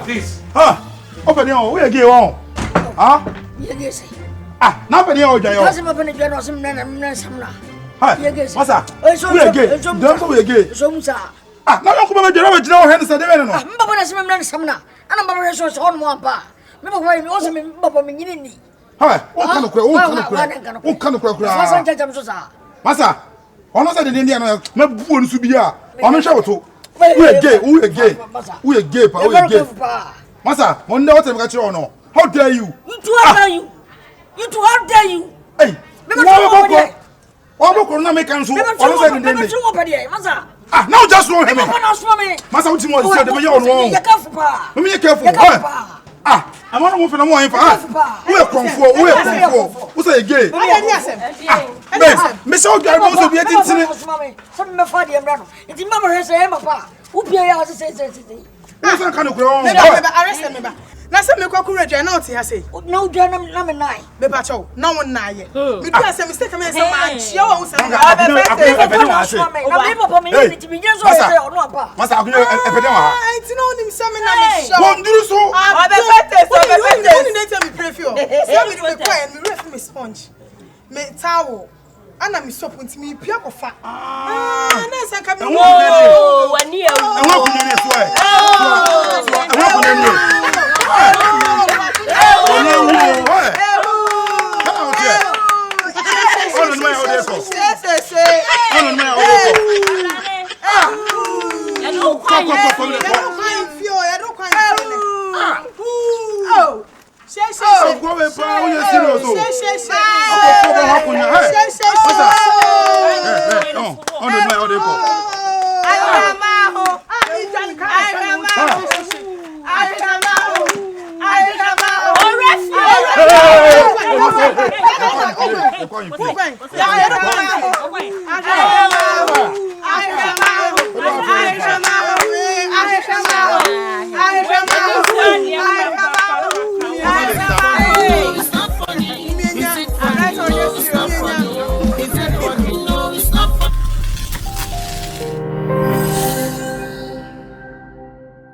This. Open your way again. Yes. Now open your way. Doesn't open it, you're some men. Yes, Massa. We again. Don't go again. So, sir. Now you come over to know hands at the men. I'm Bobor, some men, some now. And I'm Bobor, on one bar. Remember why you also mean Bobor Minini. Hi, what kind of crack? Massa, almost at the Indian, not born to be a. I'm sure to. We are gay, Massa, one day I got you on. How dare you? You two, how dare you? Hey, what make answer? Now just know him. Massa, what you want to say? The way you're wrong. Be careful. I'm not moving no more. We are comfort. What's a gay? Miss Oga also be getting some my father and brother. It's in Mama has a papa. Who pay out the sense? What's that kind of ground? Arrest me. Now, some make a courage and not say, no, Janam, number 9. Bebacho, no one nine. Because a mistake, I say, show some. And I'm so put me piano fat. That's a coming. Oh, 1 year. I